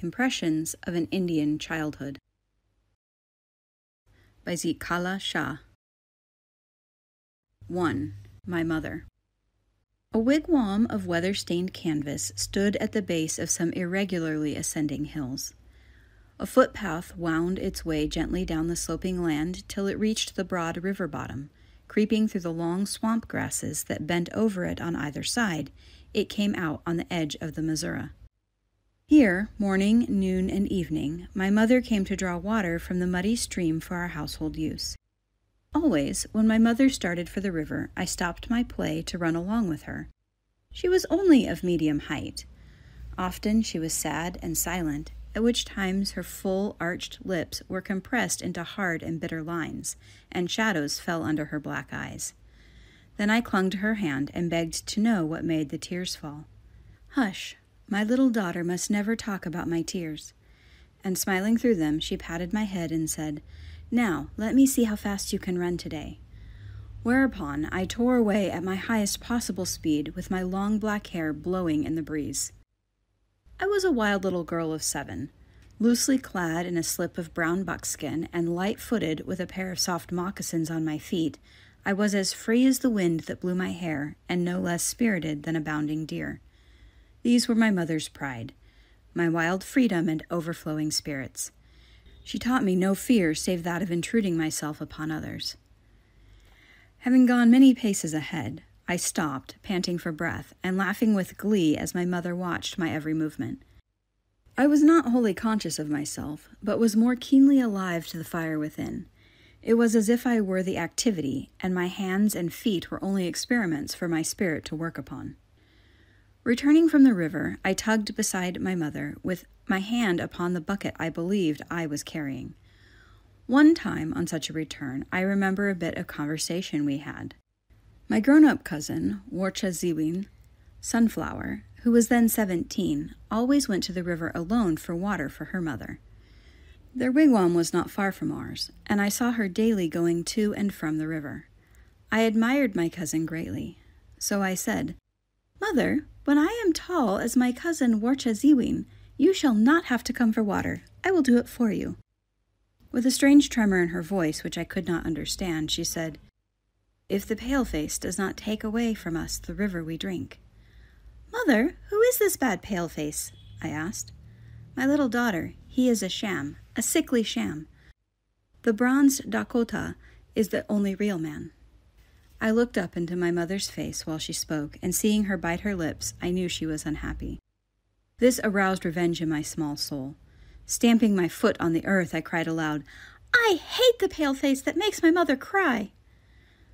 Impressions of an Indian Childhood by Zitkala-Sa. 1. My Mother. A wigwam of weather-stained canvas stood at the base of some irregularly ascending hills. A footpath wound its way gently down the sloping land till it reached the broad river bottom. Creeping through the long swamp grasses that bent over it on either side, it came out on the edge of the Missouri. Here, morning, noon, and evening, my mother came to draw water from the muddy stream for our household use. Always, when my mother started for the river, I stopped my play to run along with her. She was only of medium height. Often she was sad and silent, at which times her full, arched lips were compressed into hard and bitter lines, and shadows fell under her black eyes. Then I clung to her hand and begged to know what made the tears fall. "Hush, my little daughter must never talk about my tears." And smiling through them, she patted my head and said, "Now, let me see how fast you can run today." Whereupon I tore away at my highest possible speed with my long black hair blowing in the breeze. I was a wild little girl of 7, loosely clad in a slip of brown buckskin and light-footed with a pair of soft moccasins on my feet. I was as free as the wind that blew my hair and no less spirited than a bounding deer. These were my mother's pride, my wild freedom and overflowing spirits. She taught me no fear save that of intruding myself upon others. Having gone many paces ahead, I stopped, panting for breath, and laughing with glee as my mother watched my every movement. I was not wholly conscious of myself, but was more keenly alive to the fire within. It was as if I were the activity, and my hands and feet were only experiments for my spirit to work upon. Returning from the river, I tugged beside my mother, with my hand upon the bucket I believed I was carrying. One time, on such a return, I remember a bit of conversation we had. My grown-up cousin, Warcha Sunflower, who was then 17, always went to the river alone for water for her mother. Their wigwam was not far from ours, and I saw her daily going to and from the river. I admired my cousin greatly, so I said, "Mother, when I am tall as my cousin Warcha you shall not have to come for water. I will do it for you." With a strange tremor in her voice, which I could not understand, she said, "If the paleface does not take away from us the river we drink." "Mother, who is this bad paleface?" I asked. "My little daughter. He is a sham, a sickly sham. The bronzed Dakota is the only real man." I looked up into my mother's face while she spoke, and seeing her bite her lips, I knew she was unhappy. This aroused revenge in my small soul. Stamping my foot on the earth, I cried aloud, "I hate the paleface that makes my mother cry!"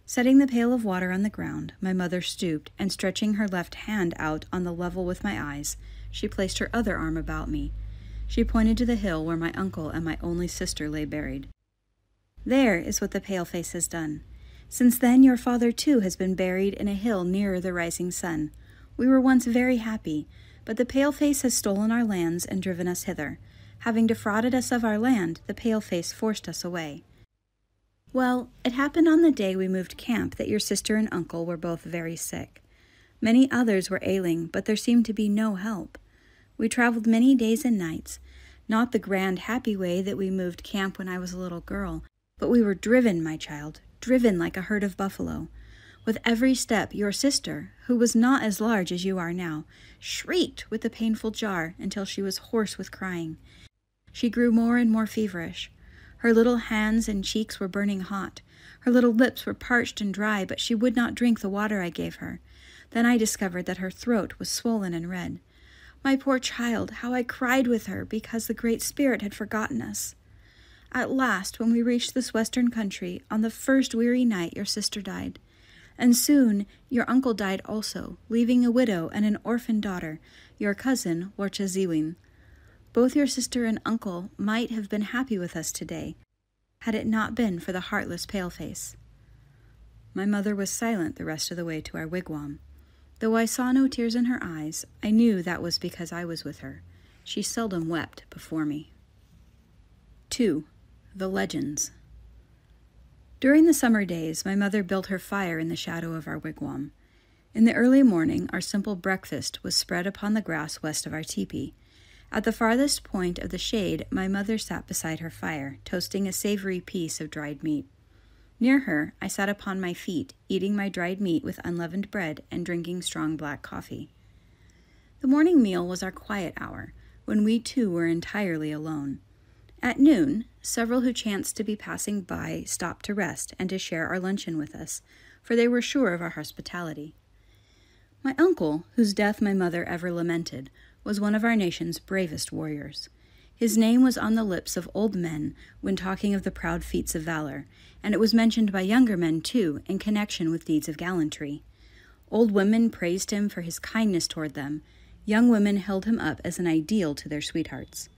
Setting the pail of water on the ground, my mother stooped, and stretching her left hand out on the level with my eyes, she placed her other arm about me. She pointed to the hill where my uncle and my only sister lay buried. "There is what the paleface has done. Since then your father too has been buried in a hill nearer the rising sun. We were once very happy, but the paleface has stolen our lands and driven us hither. Having defrauded us of our land, the paleface forced us away. Well, it happened on the day we moved camp that your sister and uncle were both very sick. Many others were ailing, but there seemed to be no help. We traveled many days and nights, not the grand, happy way that we moved camp when I was a little girl, but we were driven, my child, driven like a herd of buffalo. With every step, your sister, who was not as large as you are now, shrieked with the painful jar until she was hoarse with crying. She grew more and more feverish. Her little hands and cheeks were burning hot. Her little lips were parched and dry, but she would not drink the water I gave her. Then I discovered that her throat was swollen and red. My poor child, how I cried with her because the Great Spirit had forgotten us. At last, when we reached this western country, on the first weary night your sister died. And soon your uncle died also, leaving a widow and an orphan daughter, your cousin Warcha. Both your sister and uncle might have been happy with us today, had it not been for the heartless paleface." My mother was silent the rest of the way to our wigwam. Though I saw no tears in her eyes, I knew that was because I was with her. She seldom wept before me. 2. The Legends. During the summer days, my mother built her fire in the shadow of our wigwam. In the early morning, our simple breakfast was spread upon the grass west of our teepee. At the farthest point of the shade, my mother sat beside her fire, toasting a savory piece of dried meat. Near her, I sat upon my feet, eating my dried meat with unleavened bread and drinking strong black coffee. The morning meal was our quiet hour, when we two were entirely alone. At noon, several who chanced to be passing by stopped to rest and to share our luncheon with us, for they were sure of our hospitality. My uncle, whose death my mother ever lamented, was one of our nation's bravest warriors. His name was on the lips of old men when talking of the proud feats of valor, and it was mentioned by younger men, too, in connection with deeds of gallantry. Old women praised him for his kindness toward them. Young women held him up as an ideal to their sweethearts.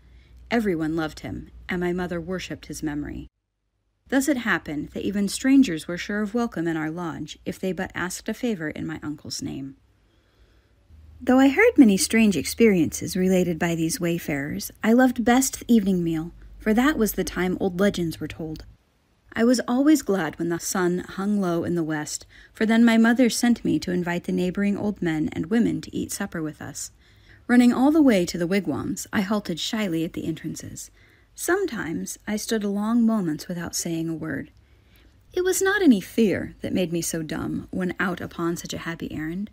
Everyone loved him, and my mother worshipped his memory. Thus it happened that even strangers were sure of welcome in our lodge if they but asked a favor in my uncle's name. Though I heard many strange experiences related by these wayfarers, I loved best the evening meal, for that was the time old legends were told. I was always glad when the sun hung low in the west, for then my mother sent me to invite the neighboring old men and women to eat supper with us. Running all the way to the wigwams, I halted shyly at the entrances. Sometimes I stood long moments without saying a word. It was not any fear that made me so dumb when out upon such a happy errand,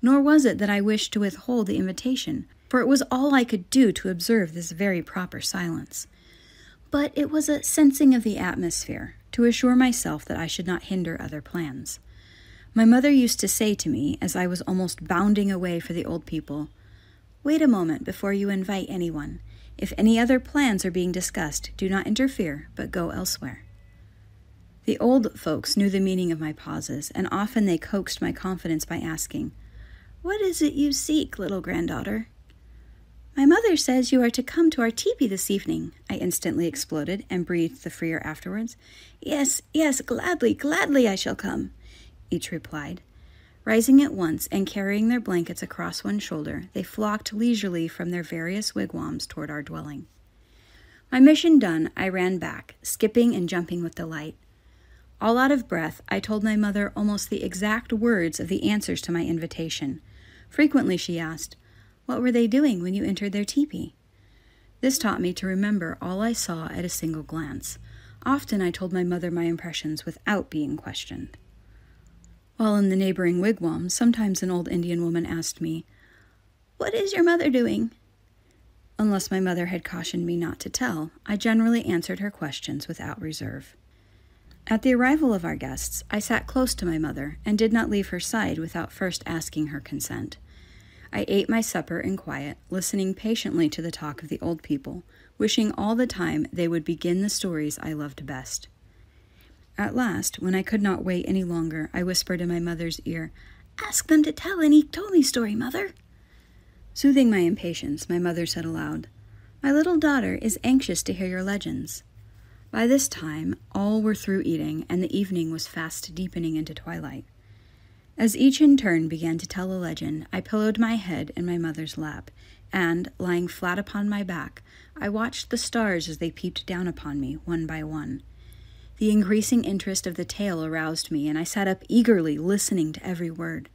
nor was it that I wished to withhold the invitation, for it was all I could do to observe this very proper silence. But it was a sensing of the atmosphere, to assure myself that I should not hinder other plans. My mother used to say to me, as I was almost bounding away for the old people, "Wait a moment before you invite anyone. If any other plans are being discussed, do not interfere, but go elsewhere." The old folks knew the meaning of my pauses, and often they coaxed my confidence by asking, "What is it you seek, little granddaughter?" "My mother says you are to come to our teepee this evening," I instantly exploded, and breathed the freer afterwards. Yes, gladly I shall come," each replied. Rising at once and carrying their blankets across one shoulder, they flocked leisurely from their various wigwams toward our dwelling. My mission done, I ran back, skipping and jumping with delight. All out of breath, I told my mother almost the exact words of the answers to my invitation. Frequently she asked, "What were they doing when you entered their teepee?" This taught me to remember all I saw at a single glance. Often I told my mother my impressions without being questioned. While in the neighboring wigwam, sometimes an old Indian woman asked me, "What is your mother doing?" Unless my mother had cautioned me not to tell, I generally answered her questions without reserve. At the arrival of our guests, I sat close to my mother and did not leave her side without first asking her consent. I ate my supper in quiet, listening patiently to the talk of the old people, wishing all the time they would begin the stories I loved best. At last, when I could not wait any longer, I whispered in my mother's ear, "Ask them to tell an Iktomi story, Mother." Soothing my impatience, my mother said aloud, "My little daughter is anxious to hear your legends." By this time, all were through eating, and the evening was fast deepening into twilight. As each in turn began to tell a legend, I pillowed my head in my mother's lap, and, lying flat upon my back, I watched the stars as they peeped down upon me, one by one. The increasing interest of the tale aroused me, and I sat up eagerly, listening to every word.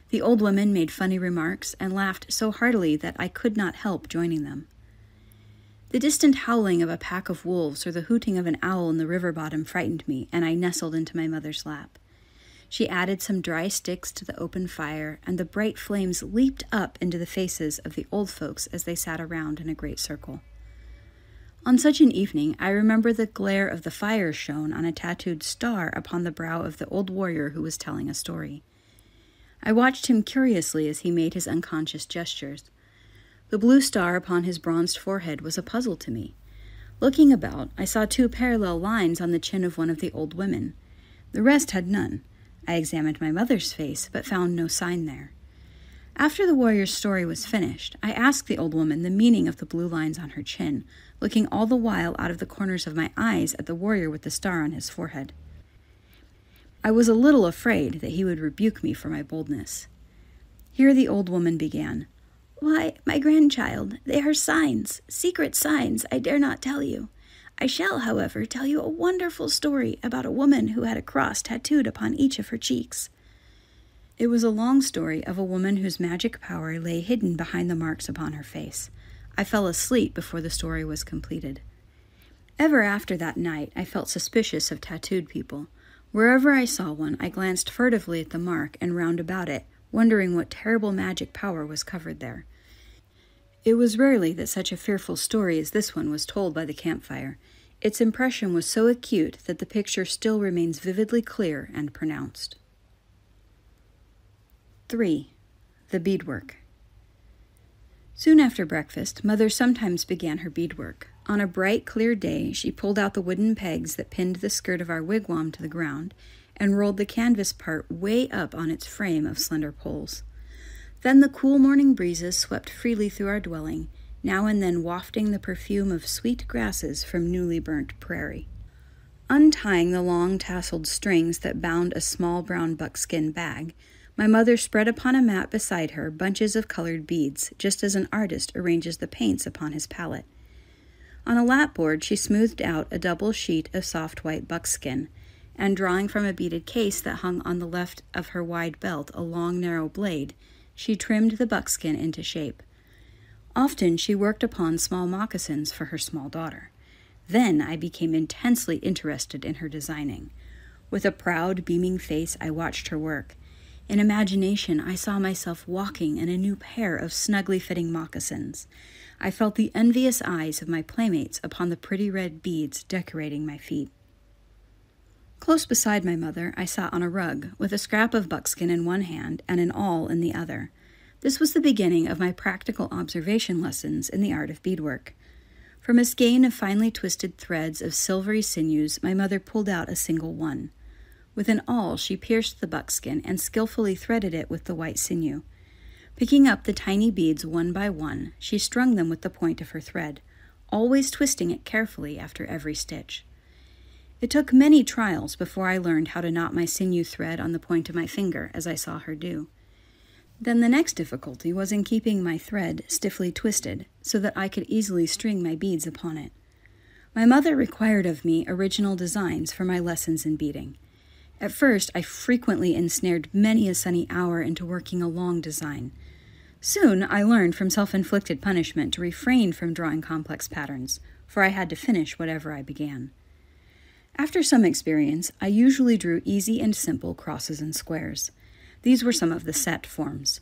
The old women made funny remarks, and laughed so heartily that I could not help joining them. The distant howling of a pack of wolves or the hooting of an owl in the river bottom frightened me, and I nestled into my mother's lap. She added some dry sticks to the open fire, and the bright flames leaped up into the faces of the old folks as they sat around in a great circle. On such an evening, I remember the glare of the fire shone on a tattooed star upon the brow of the old warrior who was telling a story. I watched him curiously as he made his unconscious gestures. The blue star upon his bronzed forehead was a puzzle to me. Looking about, I saw 2 parallel lines on the chin of one of the old women. The rest had none. I examined my mother's face, but found no sign there. After the warrior's story was finished, I asked the old woman the meaning of the blue lines on her chin, looking all the while out of the corners of my eyes at the warrior with the star on his forehead. I was a little afraid that he would rebuke me for my boldness. Here the old woman began. "Why, my grandchild, they are signs, secret signs I dare not tell you. I shall, however, tell you a wonderful story about a woman who had a cross tattooed upon each of her cheeks." It was a long story of a woman whose magic power lay hidden behind the marks upon her face. I fell asleep before the story was completed. Ever after that night, I felt suspicious of tattooed people. Wherever I saw one, I glanced furtively at the mark and round about it, wondering what terrible magic power was covered there. It was rarely that such a fearful story as this one was told by the campfire. Its impression was so acute that the picture still remains vividly clear and pronounced. 3. The beadwork. Soon after breakfast, Mother sometimes began her beadwork. On a bright, clear day, she pulled out the wooden pegs that pinned the skirt of our wigwam to the ground and rolled the canvas part way up on its frame of slender poles. Then the cool morning breezes swept freely through our dwelling, now and then wafting the perfume of sweet grasses from newly burnt prairie. Untying the long tasseled strings that bound a small brown buckskin bag, my mother spread upon a mat beside her bunches of colored beads, just as an artist arranges the paints upon his palette. On a lapboard, she smoothed out a double sheet of soft white buckskin, and drawing from a beaded case that hung on the left of her wide belt a long, narrow blade, she trimmed the buckskin into shape. Often she worked upon small moccasins for her small daughter. Then I became intensely interested in her designing. With a proud, beaming face, I watched her work. In imagination, I saw myself walking in a new pair of snugly fitting moccasins. I felt the envious eyes of my playmates upon the pretty red beads decorating my feet. Close beside my mother, I sat on a rug, with a scrap of buckskin in one hand and an awl in the other. This was the beginning of my practical observation lessons in the art of beadwork. From a skein of finely twisted threads of silvery sinews, my mother pulled out a single one. With an awl, she pierced the buckskin and skillfully threaded it with the white sinew. Picking up the tiny beads one by one, she strung them with the point of her thread, always twisting it carefully after every stitch. It took many trials before I learned how to knot my sinew thread on the point of my finger, as I saw her do. Then the next difficulty was in keeping my thread stiffly twisted, so that I could easily string my beads upon it. My mother required of me original designs for my lessons in beading. At first, I frequently ensnared many a sunny hour into working a long design. Soon, I learned from self-inflicted punishment to refrain from drawing complex patterns, for I had to finish whatever I began. After some experience, I usually drew easy and simple crosses and squares. These were some of the set forms.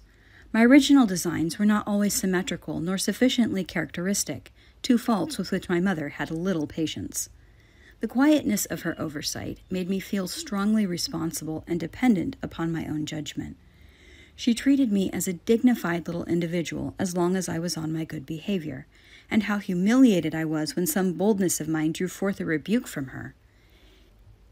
My original designs were not always symmetrical nor sufficiently characteristic, two faults with which my mother had little patience. The quietness of her oversight made me feel strongly responsible and dependent upon my own judgment. She treated me as a dignified little individual as long as I was on my good behavior, and how humiliated I was when some boldness of mine drew forth a rebuke from her.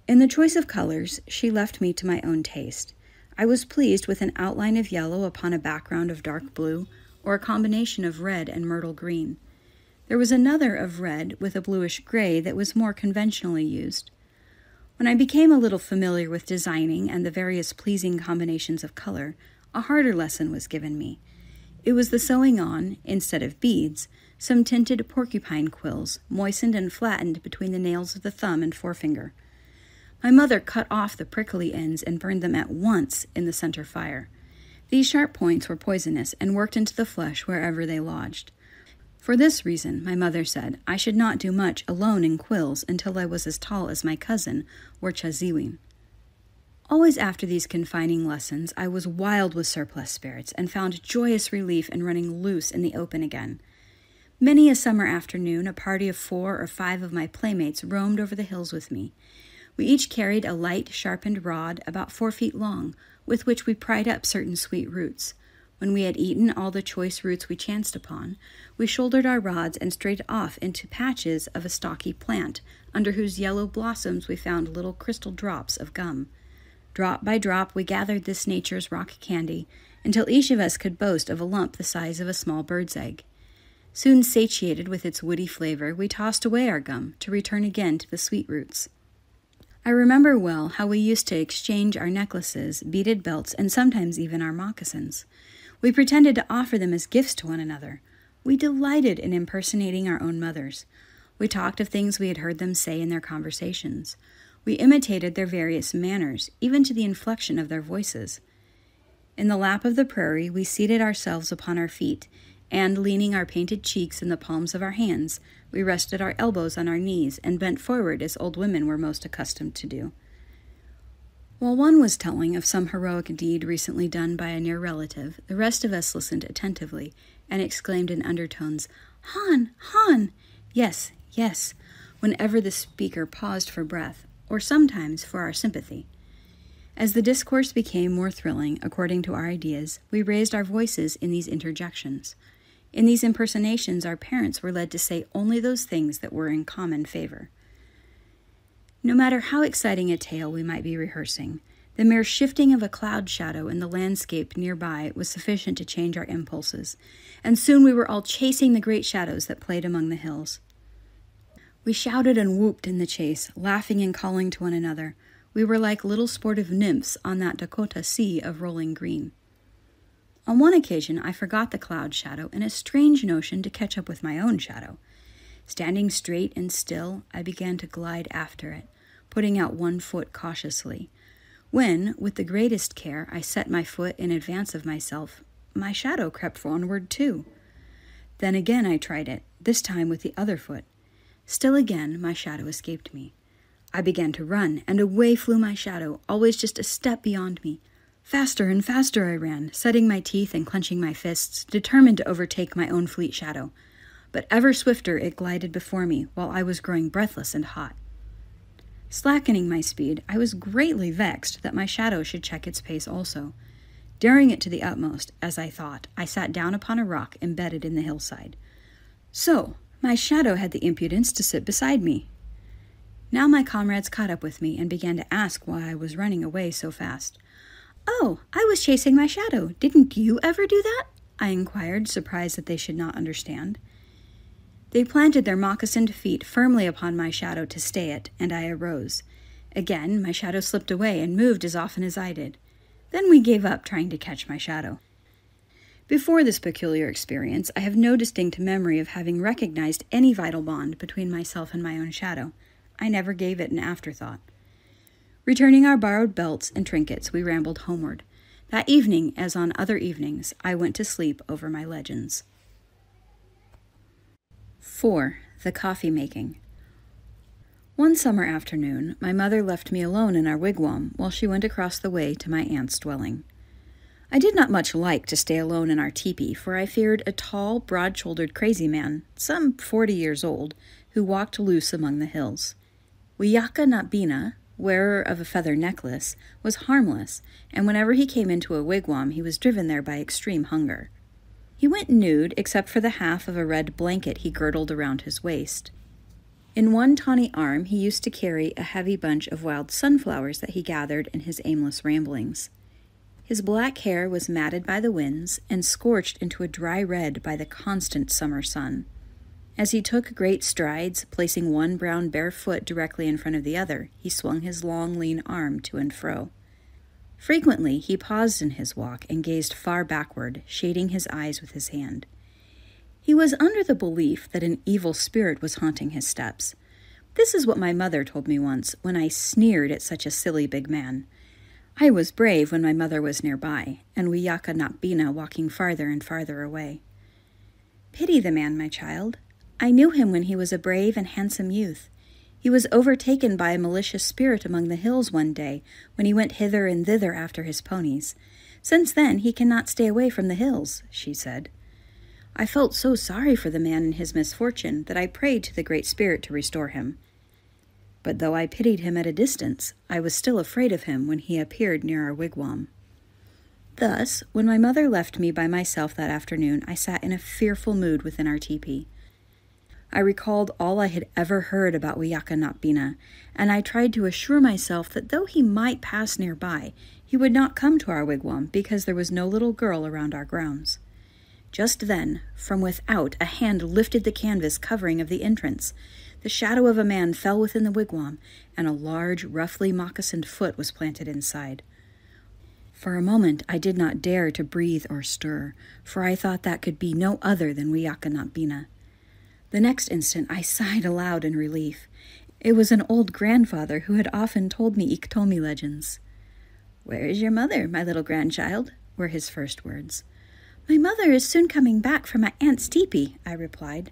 In the choice of colors, she left me to my own taste. I was pleased with an outline of yellow upon a background of dark blue, or a combination of red and myrtle green. There was another of red with a bluish gray that was more conventionally used. When I became a little familiar with designing and the various pleasing combinations of color, a harder lesson was given me. It was the sewing on, instead of beads, some tinted porcupine quills, moistened and flattened between the nails of the thumb and forefinger. My mother cut off the prickly ends and burned them at once in the center fire. These sharp points were poisonous and worked into the flesh wherever they lodged. For this reason, my mother said, I should not do much alone in quills until I was as tall as my cousin, or Chaziwin. Always after these confining lessons, I was wild with surplus spirits and found joyous relief in running loose in the open again. Many a summer afternoon, a party of 4 or 5 of my playmates roamed over the hills with me. We each carried a light, sharpened rod about 4 feet long, with which we pried up certain sweet roots. When we had eaten all the choice roots we chanced upon, we shouldered our rods and strayed off into patches of a stocky plant, under whose yellow blossoms we found little crystal drops of gum. Drop by drop we gathered this nature's rock candy, until each of us could boast of a lump the size of a small bird's egg. Soon satiated with its woody flavor, we tossed away our gum, to return again to the sweet roots. I remember well how we used to exchange our necklaces, beaded belts, and sometimes even our moccasins. We pretended to offer them as gifts to one another. We delighted in impersonating our own mothers. We talked of things we had heard them say in their conversations. We imitated their various manners, even to the inflection of their voices. In the lap of the prairie, we seated ourselves upon our feet, and, leaning our painted cheeks in the palms of our hands, we rested our elbows on our knees and bent forward as old women were most accustomed to do. While one was telling of some heroic deed recently done by a near relative, the rest of us listened attentively and exclaimed in undertones, "Han! Han! Yes, yes," whenever the speaker paused for breath, or sometimes for our sympathy. As the discourse became more thrilling, according to our ideas, we raised our voices in these interjections. In these impersonations, our parents were led to say only those things that were in common favor. No matter how exciting a tale we might be rehearsing, the mere shifting of a cloud shadow in the landscape nearby was sufficient to change our impulses, and soon we were all chasing the great shadows that played among the hills. We shouted and whooped in the chase, laughing and calling to one another. We were like little sportive nymphs on that Dakota sea of rolling green. On one occasion, I forgot the cloud shadow in a strange notion to catch up with my own shadow. Standing straight and still, I began to glide after it, putting out one foot cautiously. When, with the greatest care, I set my foot in advance of myself, my shadow crept onward too. Then again I tried it, this time with the other foot. Still again my shadow escaped me. I began to run, and away flew my shadow, always just a step beyond me. Faster and faster I ran, setting my teeth and clenching my fists, determined to overtake my own fleet shadow. But ever swifter it glided before me, while I was growing breathless and hot. Slackening my speed, I was greatly vexed that my shadow should check its pace also. Daring it to the utmost, as I thought, I sat down upon a rock embedded in the hillside. So, my shadow had the impudence to sit beside me. Now my comrades caught up with me and began to ask why I was running away so fast. "Oh, I was chasing my shadow. Didn't you ever do that?" I inquired, surprised that they should not understand. They planted their moccasined feet firmly upon my shadow to stay it, and I arose. Again, my shadow slipped away and moved as often as I did. Then we gave up trying to catch my shadow. Before this peculiar experience, I have no distinct memory of having recognized any vital bond between myself and my own shadow. I never gave it an afterthought. Returning our borrowed belts and trinkets, we rambled homeward. That evening, as on other evenings, I went to sleep over my legends. 4. The coffee making. One summer afternoon, my mother left me alone in our wigwam while she went across the way to my aunt's dwelling. I did not much like to stay alone in our teepee, for I feared a tall, broad-shouldered crazy man, some 40 years old, who walked loose among the hills. Zitkala-Sa, wearer of a feather necklace, was harmless, and whenever he came into a wigwam, he was driven there by extreme hunger. He went nude except for the half of a red blanket he girdled around his waist. In one tawny arm he used to carry a heavy bunch of wild sunflowers that he gathered in his aimless ramblings. His black hair was matted by the winds and scorched into a dry red by the constant summer sun. As he took great strides, placing one brown bare foot directly in front of the other, he swung his long, lean arm to and fro. Frequently, he paused in his walk and gazed far backward, shading his eyes with his hand. He was under the belief that an evil spirit was haunting his steps. This is what my mother told me once, when I sneered at such a silly big man. I was brave when my mother was nearby, and Zitkala-Sa walking farther and farther away. "Pity the man, my child. I knew him when he was a brave and handsome youth. He was overtaken by a malicious spirit among the hills one day, when he went hither and thither after his ponies. Since then he cannot stay away from the hills," she said. I felt so sorry for the man in his misfortune that I prayed to the Great Spirit to restore him. But though I pitied him at a distance, I was still afraid of him when he appeared near our wigwam. Thus, when my mother left me by myself that afternoon, I sat in a fearful mood within our teepee. I recalled all I had ever heard about Zitkala-Sa, and I tried to assure myself that though he might pass nearby, he would not come to our wigwam because there was no little girl around our grounds. Just then, from without, a hand lifted the canvas covering of the entrance. The shadow of a man fell within the wigwam, and a large, roughly moccasined foot was planted inside. For a moment I did not dare to breathe or stir, for I thought that could be no other than Zitkala-Sa. The next instant I sighed aloud in relief. It was an old grandfather who had often told me Iktomi legends. "Where is your mother, my little grandchild?" were his first words. "My mother is soon coming back from my aunt's teepee," I replied.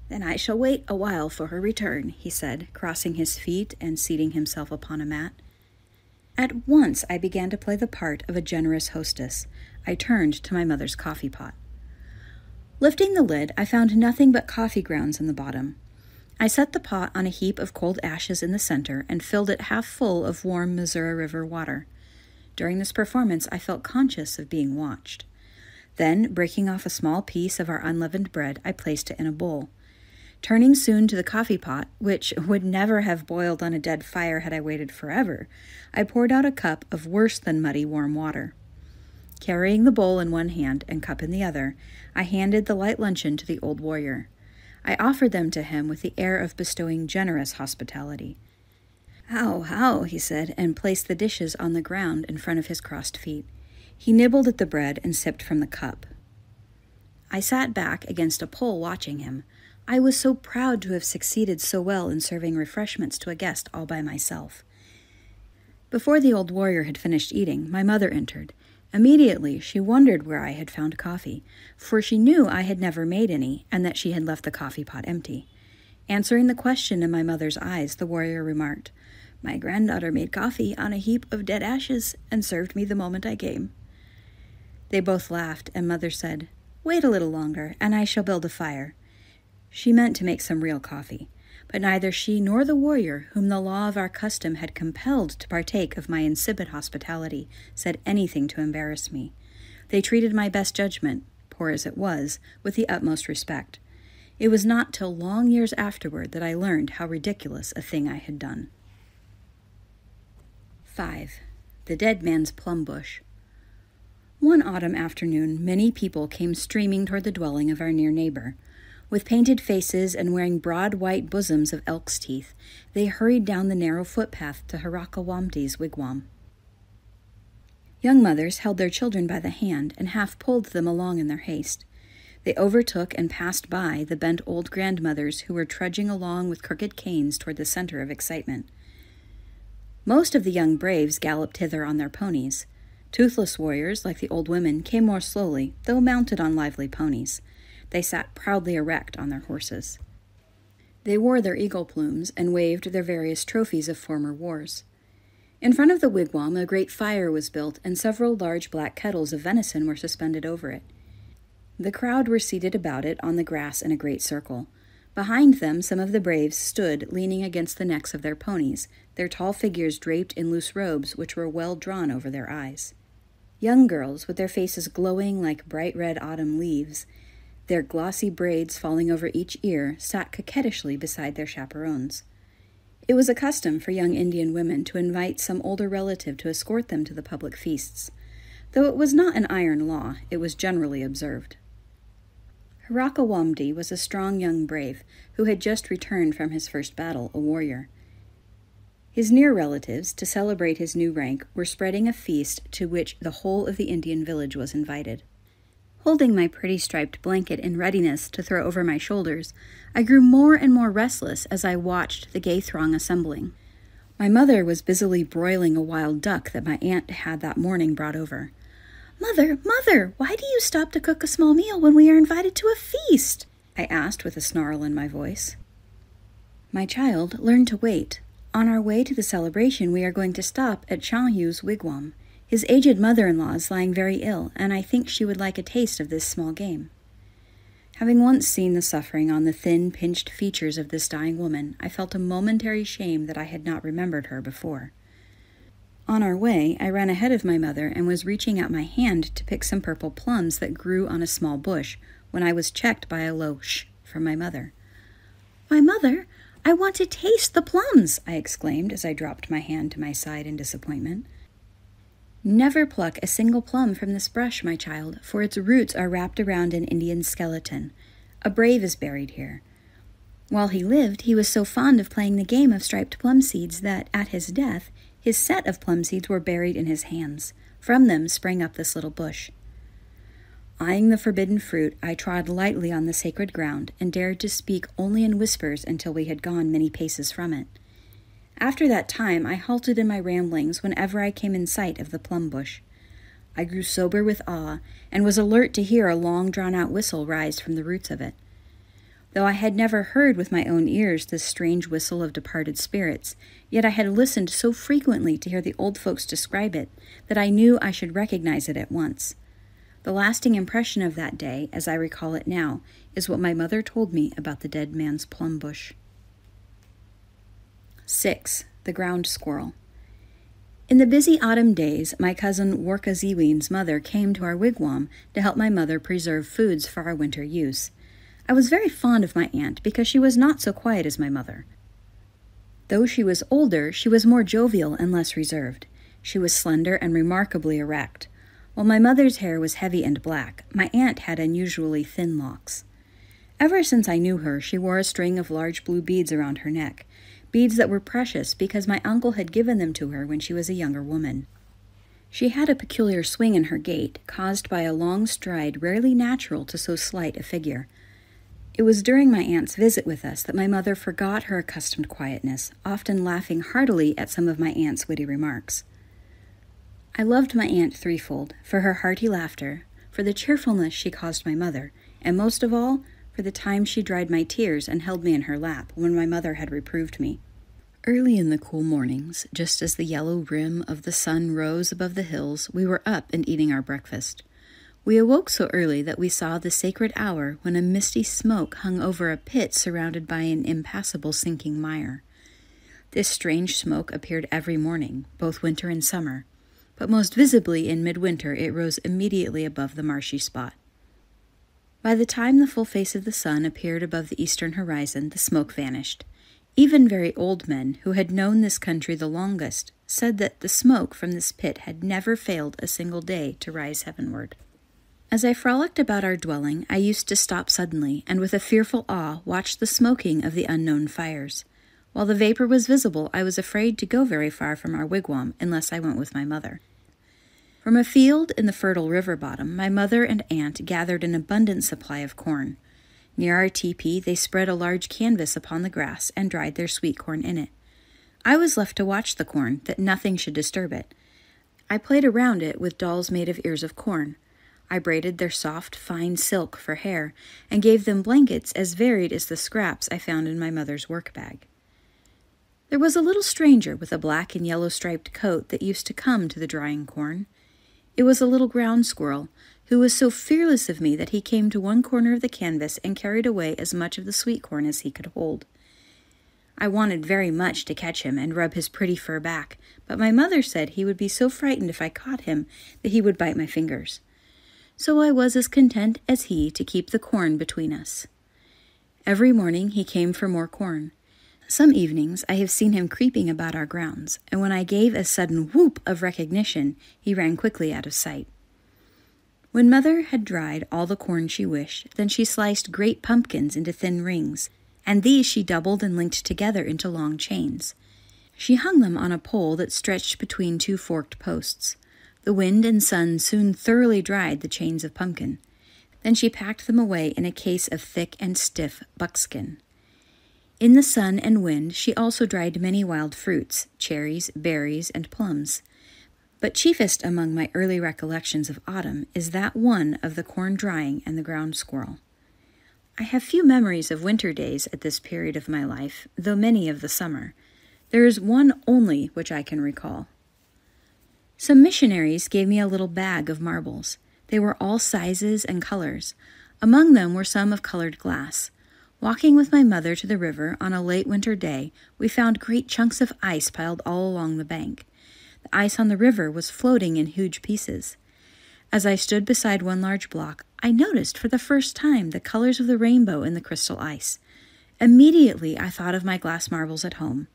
"Then I shall wait a while for her return," he said, crossing his feet and seating himself upon a mat. At once I began to play the part of a generous hostess. I turned to my mother's coffee pot. Lifting the lid, I found nothing but coffee grounds in the bottom. I set the pot on a heap of cold ashes in the center and filled it half full of warm Missouri River water. During this performance, I felt conscious of being watched. Then, breaking off a small piece of our unleavened bread, I placed it in a bowl. Turning soon to the coffee pot, which would never have boiled on a dead fire had I waited forever, I poured out a cup of worse than muddy warm water. Carrying the bowl in one hand and cup in the other, I handed the light luncheon to the old warrior. I offered them to him with the air of bestowing generous hospitality. "How, how," he said, and placed the dishes on the ground in front of his crossed feet. He nibbled at the bread and sipped from the cup. I sat back against a pole watching him. I was so proud to have succeeded so well in serving refreshments to a guest all by myself. Before the old warrior had finished eating, my mother entered. Immediately, she wondered where I had found coffee, for she knew I had never made any and that she had left the coffee pot empty. Answering the question in my mother's eyes, the warrior remarked, "My granddaughter made coffee on a heap of dead ashes and served me the moment I came." They both laughed, and Mother said, "Wait a little longer, and I shall build a fire." She meant to make some real coffee, but neither she nor the warrior, whom the law of our custom had compelled to partake of my insipid hospitality, said anything to embarrass me. They treated my best judgment, poor as it was, with the utmost respect. It was not till long years afterward that I learned how ridiculous a thing I had done. 5. The Dead Man's Plum Bush. One autumn afternoon, many people came streaming toward the dwelling of our near neighbor. With painted faces and wearing broad white bosoms of elk's teeth, they hurried down the narrow footpath to Harakawamti's wigwam. Young mothers held their children by the hand and half pulled them along in their haste. They overtook and passed by the bent old grandmothers who were trudging along with crooked canes toward the center of excitement. Most of the young braves galloped hither on their ponies. Toothless warriors, like the old women, came more slowly, though mounted on lively ponies. They sat proudly erect on their horses. They wore their eagle plumes and waved their various trophies of former wars. In front of the wigwam, a great fire was built, and several large black kettles of venison were suspended over it. The crowd were seated about it on the grass in a great circle. Behind them, some of the braves stood leaning against the necks of their ponies, their tall figures draped in loose robes which were well drawn over their eyes. Young girls, with their faces glowing like bright red autumn leaves, their glossy braids falling over each ear, sat coquettishly beside their chaperones. It was a custom for young Indian women to invite some older relative to escort them to the public feasts. Though it was not an iron law, it was generally observed. Harakawamti was a strong young brave who had just returned from his first battle, a warrior. His near relatives, to celebrate his new rank, were spreading a feast to which the whole of the Indian village was invited. Holding my pretty striped blanket in readiness to throw over my shoulders, I grew more and more restless as I watched the gay throng assembling. My mother was busily broiling a wild duck that my aunt had that morning brought over. "Mother, Mother, why do you stop to cook a small meal when we are invited to a feast?" I asked with a snarl in my voice. "My child, learn to wait. On our way to the celebration, we are going to stop at Changyu's wigwam. His aged mother-in-law is lying very ill, and I think she would like a taste of this small game." Having once seen the suffering on the thin, pinched features of this dying woman, I felt a momentary shame that I had not remembered her before. On our way, I ran ahead of my mother and was reaching out my hand to pick some purple plums that grew on a small bush when I was checked by a low "shh" from my mother. "Why, Mother, I want to taste the plums!" I exclaimed as I dropped my hand to my side in disappointment. "Never pluck a single plum from this brush, my child, for its roots are wrapped around an Indian skeleton. A brave is buried here. While he lived, he was so fond of playing the game of striped plum seeds that, at his death, his set of plum seeds were buried in his hands. From them sprang up this little bush." Eyeing the forbidden fruit, I trod lightly on the sacred ground and dared to speak only in whispers until we had gone many paces from it. After that time, I halted in my ramblings whenever I came in sight of the plum bush. I grew sober with awe and was alert to hear a long drawn-out whistle rise from the roots of it. Though I had never heard with my own ears this strange whistle of departed spirits, yet I had listened so frequently to hear the old folks describe it that I knew I should recognize it at once. The lasting impression of that day, as I recall it now, is what my mother told me about the dead man's plum bush. 6. The ground squirrel. In the busy autumn days, my cousin Warkaziween's mother came to our wigwam to help my mother preserve foods for our winter use. I was very fond of my aunt because she was not so quiet as my mother. Though she was older, she was more jovial and less reserved. She was slender and remarkably erect. While my mother's hair was heavy and black, my aunt had unusually thin locks. Ever since I knew her, she wore a string of large blue beads around her neck, beads that were precious because my uncle had given them to her when she was a younger woman. She had a peculiar swing in her gait, caused by a long stride rarely natural to so slight a figure. It was during my aunt's visit with us that my mother forgot her accustomed quietness, often laughing heartily at some of my aunt's witty remarks. I loved my aunt threefold, for her hearty laughter, for the cheerfulness she caused my mother, and most of all, for the time she dried my tears and held me in her lap when my mother had reproved me. Early in the cool mornings, just as the yellow rim of the sun rose above the hills, we were up and eating our breakfast. We awoke so early that we saw the sacred hour when a misty smoke hung over a pit surrounded by an impassable sinking mire. This strange smoke appeared every morning, both winter and summer, but most visibly in midwinter it rose immediately above the marshy spot. By the time the full face of the sun appeared above the eastern horizon, the smoke vanished. Even very old men, who had known this country the longest, said that the smoke from this pit had never failed a single day to rise heavenward. As I frolicked about our dwelling, I used to stop suddenly, and with a fearful awe watch the smoking of the unknown fires. While the vapor was visible, I was afraid to go very far from our wigwam unless I went with my mother. From a field in the fertile river bottom, my mother and aunt gathered an abundant supply of corn. Near our teepee, they spread a large canvas upon the grass and dried their sweet corn in it. I was left to watch the corn, that nothing should disturb it. I played around it with dolls made of ears of corn. I braided their soft, fine silk for hair, and gave them blankets as varied as the scraps I found in my mother's work bag. There was a little stranger with a black and yellow striped coat that used to come to the drying corn. It was a little ground squirrel, who was so fearless of me that he came to one corner of the canvas and carried away as much of the sweet corn as he could hold. I wanted very much to catch him and rub his pretty fur back, but my mother said he would be so frightened if I caught him that he would bite my fingers. So I was as content as he to keep the corn between us. Every morning he came for more corn. Some evenings I have seen him creeping about our grounds, and when I gave a sudden whoop of recognition, he ran quickly out of sight. When Mother had dried all the corn she wished, then she sliced great pumpkins into thin rings, and these she doubled and linked together into long chains. She hung them on a pole that stretched between two forked posts. The wind and sun soon thoroughly dried the chains of pumpkin. Then she packed them away in a case of thick and stiff buckskin. In the sun and wind she also dried many wild fruits, cherries, berries, and plums. But chiefest among my early recollections of autumn is that one of the corn drying and the ground squirrel. I have few memories of winter days at this period of my life, though many of the summer. There is one only which I can recall. Some missionaries gave me a little bag of marbles. They were all sizes and colors. Among them were some of colored glass. Walking with my mother to the river on a late winter day, we found great chunks of ice piled all along the bank. The ice on the river was floating in huge pieces. As I stood beside one large block, I noticed for the first time the colors of the rainbow in the crystal ice. Immediately I thought of my glass marbles at home.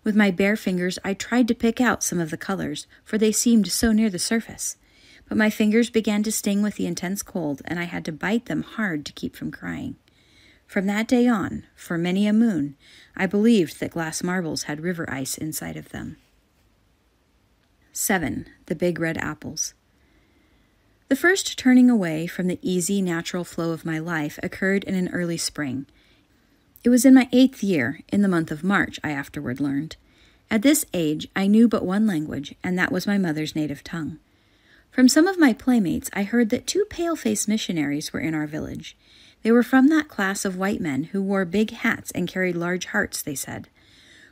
With my bare fingers, I tried to pick out some of the colors, for they seemed so near the surface. But my fingers began to sting with the intense cold, and I had to bite them hard to keep from crying. From that day on, for many a moon, I believed that glass marbles had river ice inside of them. 7. The Big Red Apples. The first turning away from the easy, natural flow of my life occurred in an early spring. It was in my 8th year, in the month of March, I afterward learned. At this age, I knew but one language, and that was my mother's native tongue. From some of my playmates, I heard that 2 pale-faced missionaries were in our village. They were from that class of white men who wore big hats and carried large hearts, they said.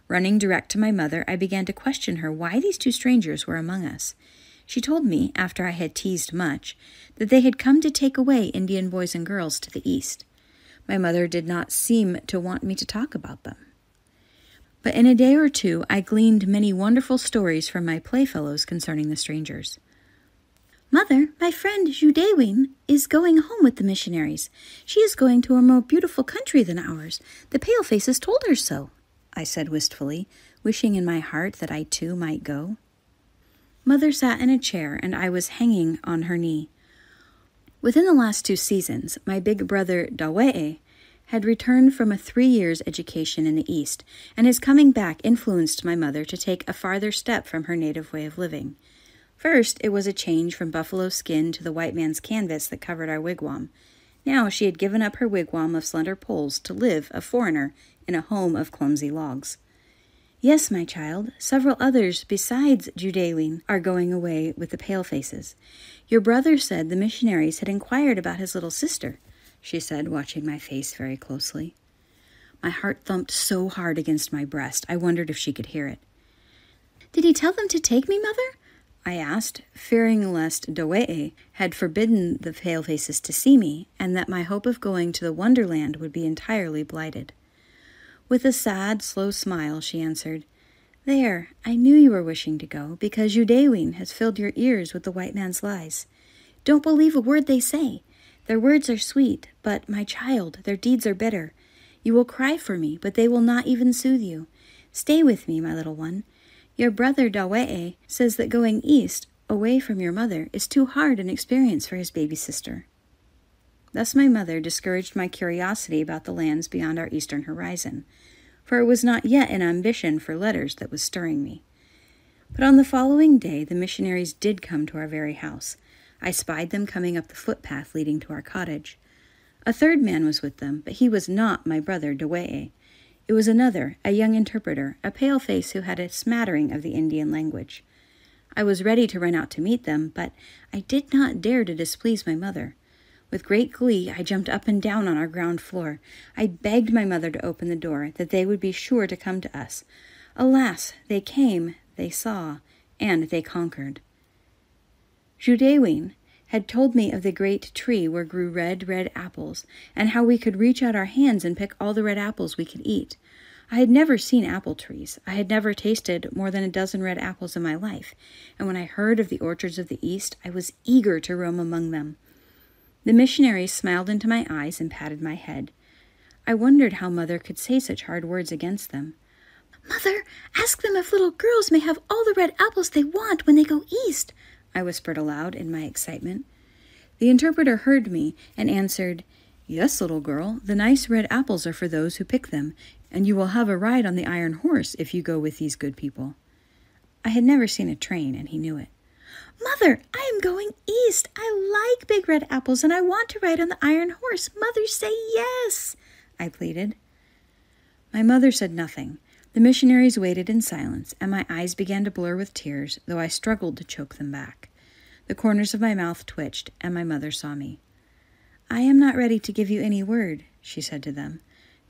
Running direct to my mother, I began to question her why these 2 strangers were among us. She told me, after I had teased much, that they had come to take away Indian boys and girls to the east. My mother did not seem to want me to talk about them. But in a day or 2, I gleaned many wonderful stories from my playfellows concerning the strangers. "Mother, my friend Judewin is going home with the missionaries. She is going to a more beautiful country than ours. The palefaces told her so," I said wistfully, wishing in my heart that I too might go. Mother sat in a chair, and I was hanging on her knee. Within the last 2 seasons, my big brother Dawee had returned from a 3 years' education in the East, and his coming back influenced my mother to take a farther step from her native way of living. First, it was a change from buffalo skin to the white man's canvas that covered our wigwam. Now she had given up her wigwam of slender poles to live, a foreigner, in a home of clumsy logs. "Yes, my child, several others besides Judewin are going away with the palefaces. Your brother said the missionaries had inquired about his little sister," she said, watching my face very closely. My heart thumped so hard against my breast, I wondered if she could hear it. "Did he tell them to take me, Mother?" I asked, fearing lest Dawee had forbidden the palefaces to see me, and that my hope of going to the Wonderland would be entirely blighted. With a sad, slow smile, she answered, "There, I knew you were wishing to go, because Judewin has filled your ears with the white man's lies. Don't believe a word they say. Their words are sweet, but, my child, their deeds are bitter. You will cry for me, but they will not even soothe you. Stay with me, my little one. Your brother Dawee says that going east, away from your mother, is too hard an experience for his baby sister." Thus my mother discouraged my curiosity about the lands beyond our eastern horizon, for it was not yet an ambition for letters that was stirring me. But on the following day the missionaries did come to our very house. I spied them coming up the footpath leading to our cottage. A 3rd man was with them, but he was not my brother Dawee. It was another, a young interpreter, a pale-face who had a smattering of the Indian language. I was ready to run out to meet them, but I did not dare to displease my mother. With great glee, I jumped up and down on our ground floor. I begged my mother to open the door, that they would be sure to come to us. Alas, they came, they saw, and they conquered. Judewin had told me of the great tree where grew red apples, and how we could reach out our hands and pick all the red apples we could eat. I had never seen apple trees. I had never tasted more than a dozen red apples in my life, and when I heard of the orchards of the East, I was eager to roam among them. The missionaries smiled into my eyes and patted my head. I wondered how Mother could say such hard words against them. "Mother, ask them if little girls may have all the red apples they want when they go east," I whispered aloud in my excitement. The interpreter heard me and answered, "Yes, little girl, the nice red apples are for those who pick them, and you will have a ride on the iron horse if you go with these good people." I had never seen a train, and he knew it. "Mother, I am going east. I like big red apples, and I want to ride on the iron horse. Mother, say yes," I pleaded. My mother said nothing. The missionaries waited in silence, and my eyes began to blur with tears, though I struggled to choke them back. The corners of my mouth twitched, and my mother saw me. "I am not ready to give you any word," she said to them.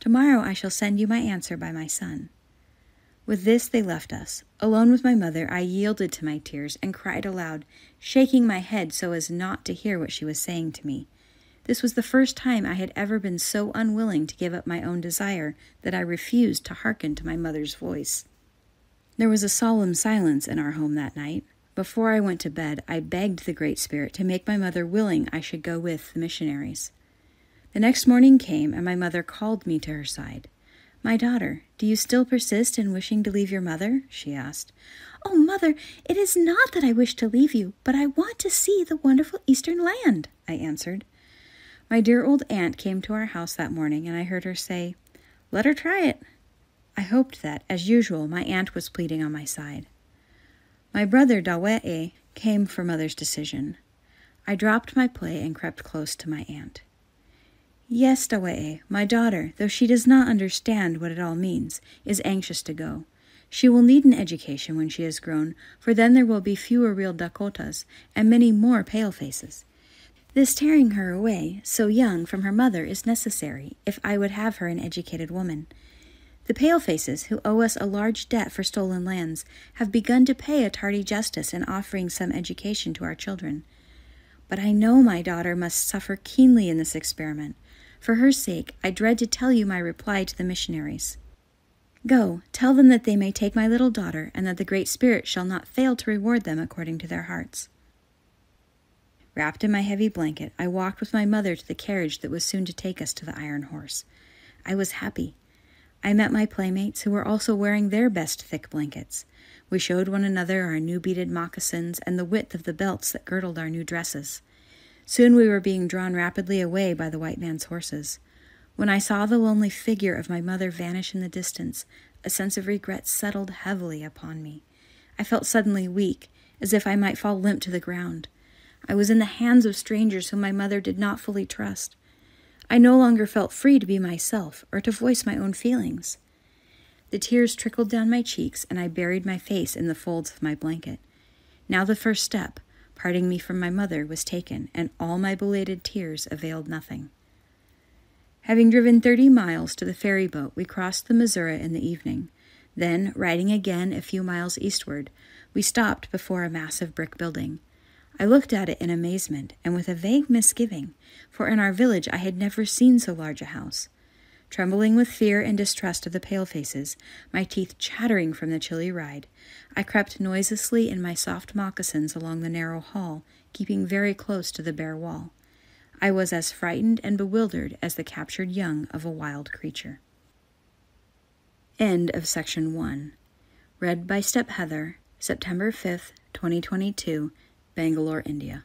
"Tomorrow I shall send you my answer by my son." With this they left us. Alone with my mother, I yielded to my tears and cried aloud, shaking my head so as not to hear what she was saying to me. This was the first time I had ever been so unwilling to give up my own desire that I refused to hearken to my mother's voice. There was a solemn silence in our home that night. Before I went to bed, I begged the Great Spirit to make my mother willing I should go with the missionaries. The next morning came, and my mother called me to her side. "My daughter, do you still persist in wishing to leave your mother?" she asked. "Oh, Mother, it is not that I wish to leave you, but I want to see the wonderful Eastern land," I answered. My dear old aunt came to our house that morning, and I heard her say, "Let her try it." I hoped that, as usual, my aunt was pleading on my side. My brother Dawee came for Mother's decision. I dropped my play and crept close to my aunt. "Yes, Dawee, my daughter, though she does not understand what it all means, is anxious to go. She will need an education when she is grown, for then there will be fewer real Dakotas and many more palefaces. This tearing her away, so young, from her mother is necessary, if I would have her an educated woman. The palefaces, who owe us a large debt for stolen lands, have begun to pay a tardy justice in offering some education to our children. But I know my daughter must suffer keenly in this experiment. For her sake, I dread to tell you my reply to the missionaries. Go, tell them that they may take my little daughter, and that the Great Spirit shall not fail to reward them according to their hearts. Wrapped in my heavy blanket, I walked with my mother to the carriage that was soon to take us to the Iron Horse. I was happy. I met my playmates, who were also wearing their best thick blankets. We showed one another our new beaded moccasins and the width of the belts that girdled our new dresses. Soon we were being drawn rapidly away by the white man's horses. When I saw the lonely figure of my mother vanish in the distance, a sense of regret settled heavily upon me. I felt suddenly weak, as if I might fall limp to the ground. I was in the hands of strangers whom my mother did not fully trust. I no longer felt free to be myself or to voice my own feelings. The tears trickled down my cheeks, and I buried my face in the folds of my blanket. Now the first step, parting me from my mother, was taken, and all my belated tears availed nothing. Having driven 30 miles to the ferry boat, we crossed the Missouri in the evening. Then, riding again a few miles eastward, we stopped before a massive brick building. I looked at it in amazement and with a vague misgiving, for in our village I had never seen so large a house. Trembling with fear and distrust of the palefaces, my teeth chattering from the chilly ride, I crept noiselessly in my soft moccasins along the narrow hall, keeping very close to the bare wall. I was as frightened and bewildered as the captured young of a wild creature. End of Section 1. Read by Step Heather, September 5th, 2022, Bangalore, India.